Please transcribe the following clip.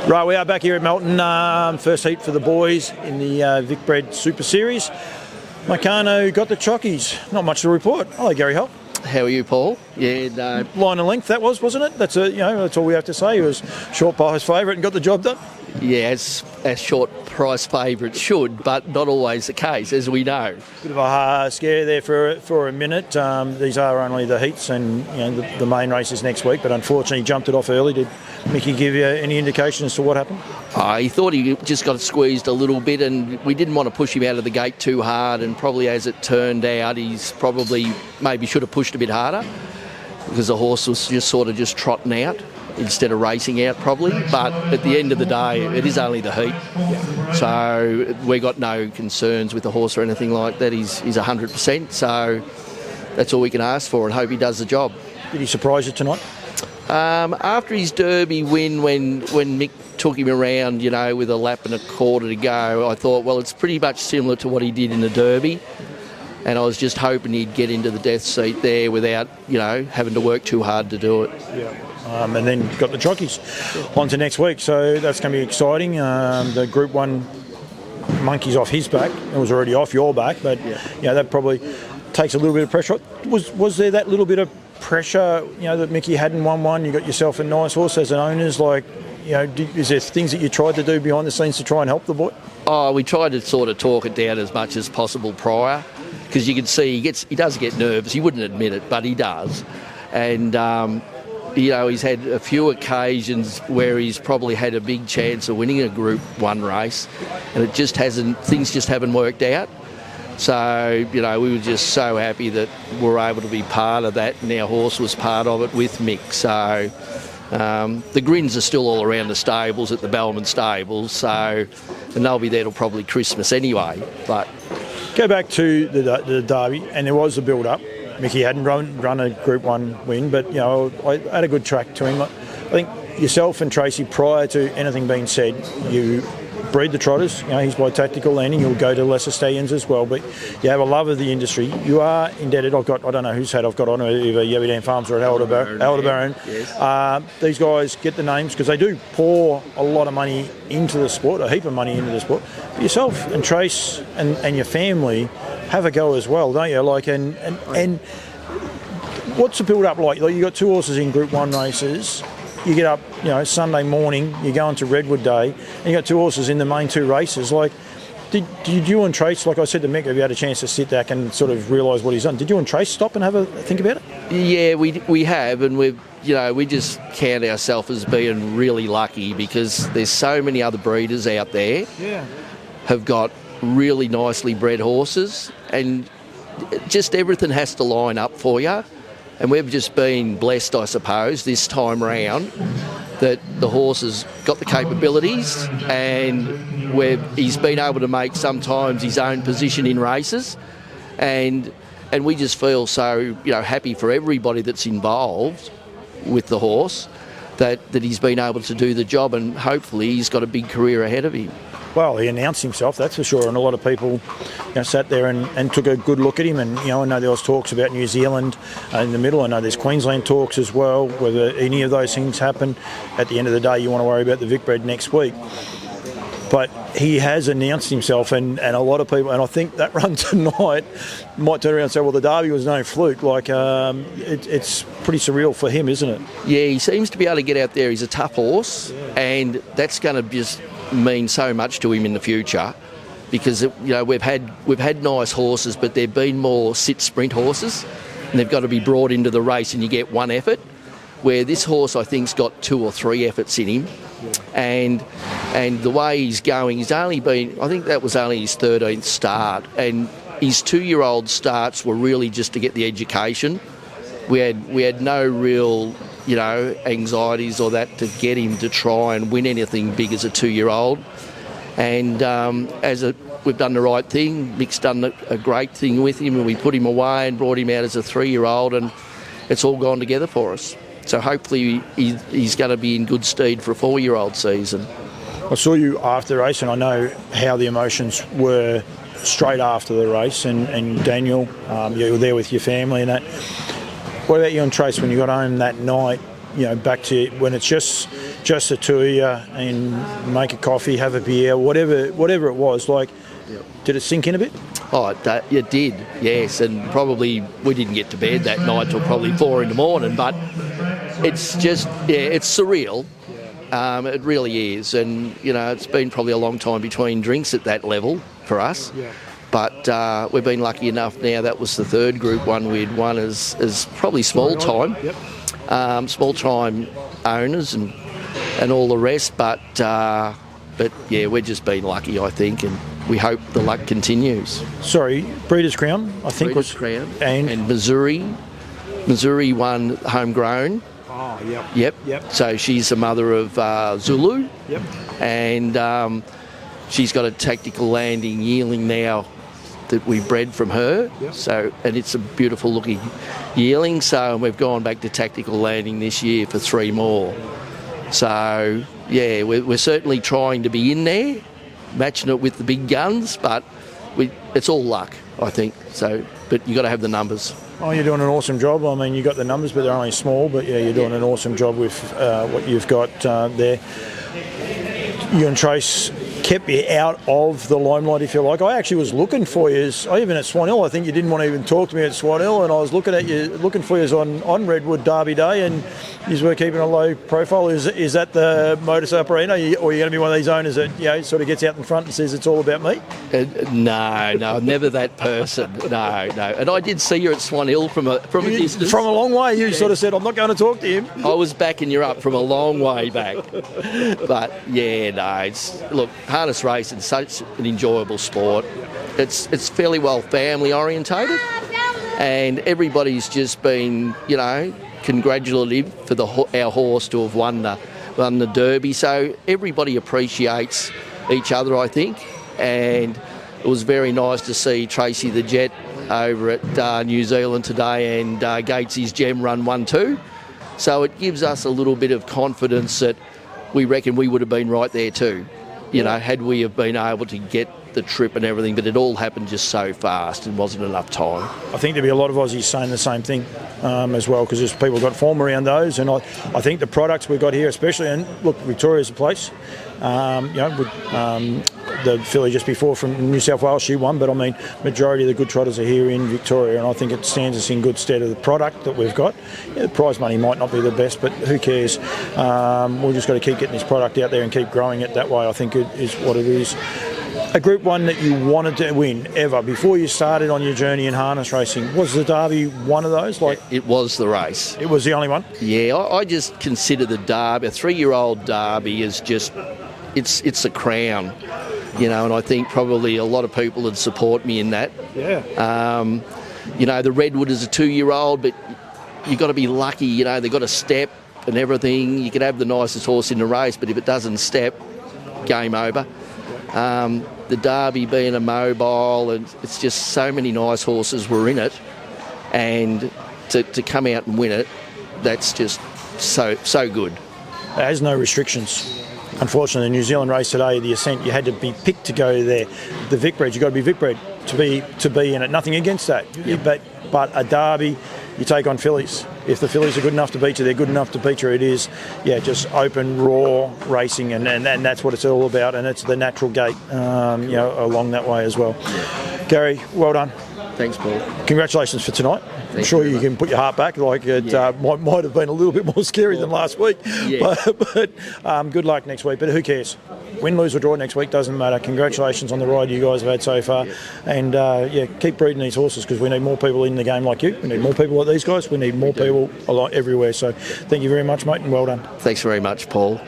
Right, we are back here at Melton. First heat for the boys in the Vic Bred Super Series. Mecarno got the chockies. Not much to report. Hello, Gary Hull. How are you, Paul? Yeah, no. Line and length, that was, wasn't it? That's that's all we have to say. He was short price favourite and got the job done. Yeah, as short price favourites should, but not always the case, as we know. Bit of a scare there for a minute. These are only the heats and the main races next week, but unfortunately he jumped it off early. Did Mickey give you any indication as to what happened? He thought he just got squeezed a little bit, and we didn't want to push him out of the gate too hard, and probably as it turned out, he's probably maybe should have pushed a bit harder because the horse was just trotting out instead of racing out probably. But at the end of the day, it is only the heat. So we got no concerns with the horse or anything like that. He's 100%, so that's all we can ask for and hope he does the job. Did he surprise you tonight? After his Derby win, when Mick took him around, with a lap and a quarter to go, I thought, well, it's pretty much similar to what he did in the Derby. And I was just hoping he'd get into the death seat there without, having to work too hard to do it. Yeah. And then got the jockeys on to next week, so that's going to be exciting. The Group 1 monkey's off his back. It was already off your back, but that probably takes a little bit of pressure. Was there that little bit of pressure, that Mickey hadn't won one? You got yourself a nice horse as an owner's, is there things that you tried to do behind the scenes to try and help the boy? Oh, we tried to sort of talk it down as much as possible prior, because you can see he does get nervous. He wouldn't admit it, but he does. And he's had a few occasions where he's probably had a big chance of winning a Group 1 race, and things just haven't worked out. So, we were just so happy that we were able to be part of that, and our horse was part of it with Mick. So the grins are still all around the stables at the Bellman stables, and they'll be there till probably Christmas anyway. But go back to the Derby, and there was a build-up. Mickey hadn't run a Group 1 win, but I had a good track to him. I think yourself and Tracey, prior to anything being said, you breed the trotters. He's by tactical landing. You'll go to lesser stallions as well, but you have a love of the industry. You are indebted. I don't know whose hat I've got on, either Yabby Farms or Aldebaran. Yes. These guys get the names because they do pour a lot of money into the sport, a heap of money into the sport. But yourself and Trace and your family have a go as well, don't you? And what's the build-up like? You got two horses in Group 1 races. You get up, Sunday morning, you're going to Redwood Day, and you got two horses in the main two races. Did you and Trace, like I said to Mick, have you had a chance to sit back and sort of realise what he's done? Did you and Trace stop and have a think about it? Yeah, we have, and we just count ourselves as being really lucky because there's so many other breeders out there have got really nicely bred horses, and just everything has to line up for you. And we've just been blessed, I suppose, this time round that the horse has got the capabilities, and he's been able to make sometimes his own position in races, and we just feel so happy for everybody that's involved with the horse that he's been able to do the job, and hopefully he's got a big career ahead of him. Well, he announced himself, that's for sure, and a lot of people sat there and took a good look at him. And I know there was talks about New Zealand in the middle. I know there's Queensland talks as well. Whether any of those things happen, at the end of the day, you want to worry about the Vic Bred next week. But he has announced himself, and a lot of people, and I think that run tonight might turn around and say, well, the Derby was no fluke. It's pretty surreal for him, isn't it? Yeah, he seems to be able to get out there. He's a tough horse, and that's going to just mean so much to him in the future, because we've had nice horses, but they've been more sit sprint horses, and they've got to be brought into the race and you get one effort, where this horse I think's got 2 or 3 efforts in him. And the way he's going, I think that was only his 13th start, and his 2-year-old starts were really just to get the education. We had no real anxieties or that to get him to try and win anything big as a 2-year-old. And we've done the right thing. Mick's done a great thing with him, and we put him away and brought him out as a 3-year-old, and it's all gone together for us. So hopefully he's going to be in good stead for a 4-year-old season. I saw you after the race, and I know how the emotions were straight after the race, and Daniel, you were there with your family and that. What about you and Trace when you got home that night, back to when it's just just the two of you and make a coffee, have a beer, whatever it was. Like, did it sink in a bit? Oh, it did, yes. And probably we didn't get to bed that night till probably 4 a.m. But it's just, it's surreal. It really is. And, it's been probably a long time between drinks at that level for us. Yeah. But we've been lucky enough now. That was the third Group 1 we'd won as probably small time. Yep. Small time owners and all the rest. But yeah, we've just been lucky, I think, and we hope the luck continues. Sorry, Breeders' Crown, I think Breeders' Crown. And Missouri. Missouri won homegrown. Oh, Yep. So she's the mother of Zulu. Yep. And she's got a tactical landing yearling now that we bred from her. Yep. So, and it's a beautiful looking yearling. So we've gone back to tactical landing this year for 3 more. So yeah, we're certainly trying to be in there, matching it with the big guns, but it's all luck, I think. So, but you got to have the numbers. Oh, you're doing an awesome job. I mean, you got the numbers, but they're only small. But yeah, you're doing an awesome job with what you've got there. You and Trace kept you out of the limelight, if you like. I actually was looking for you, even at Swan Hill. I think you didn't want to even talk to me at Swan Hill, and I was looking for you on Redwood Derby Day, and you were keeping a low profile. Is that the modus operandi, or are you going to be one of these owners that sort of gets out in front and says it's all about me? No, I'm never that person. No. And I did see you at Swan Hill from a distance. From a long way. You sort of said, I'm not going to talk to him. I was backing you up from a long way back. But yeah, no, look, harness racing is such an enjoyable sport. It's fairly well family orientated, and everybody's just been, congratulative for our horse to have won the Derby. So everybody appreciates each other, I think, and it was very nice to see Tracey the Jet over at New Zealand today, and Gatesy's Gem run 1-2. So it gives us a little bit of confidence that we reckon we would have been right there too, had we have been able to get the trip and everything, but it all happened just so fast and wasn't enough time. I think there'll be a lot of Aussies saying the same thing as well, because there's people got form around those, and I think the products we've got here especially, and look, Victoria's a place, the filly just before from New South Wales, she won, but I mean, majority of the good trotters are here in Victoria, and I think it stands us in good stead of the product that we've got. The prize money might not be the best, but who cares? We've just got to keep getting this product out there and keep growing it that way, I think it is what it is. A Group 1 that you wanted to win ever before you started on your journey in harness racing, was the Derby one of those? It was the race. It was the only one? Yeah, I just consider the Derby, a 3-year-old Derby, is just, it's a crown, and I think probably a lot of people would support me in that. Yeah. The Redwood is a 2-year-old, but you've got to be lucky, they've got to step and everything. You could have the nicest horse in the race, but if it doesn't step, game over. The Derby being a mobile, and it's just so many nice horses were in it, and to come out and win it, that's just so good. It has no restrictions. Unfortunately, the New Zealand race today, the Ascent, you had to be picked to go there. The Vicbred, you've got to be Vicbred to be in it. Nothing against that. Yep. But a Derby, you take on fillies. If the fillies are good enough to beat you, they're good enough to beat you. It is, just open, raw racing, and that's what it's all about, and it's the natural gate, along that way as well. Gary, well done. Thanks, Paul. Congratulations for tonight. I'm sure you can put your heart back. Might have been a little bit more scary than last week. Yeah. But good luck next week. But who cares? Win, lose or draw next week doesn't matter. Congratulations on the ride you guys have had so far. And keep breeding these horses, because we need more people in the game like you. We need more people like these guys. We need more people everywhere. So thank you very much, mate, and well done. Thanks very much, Paul.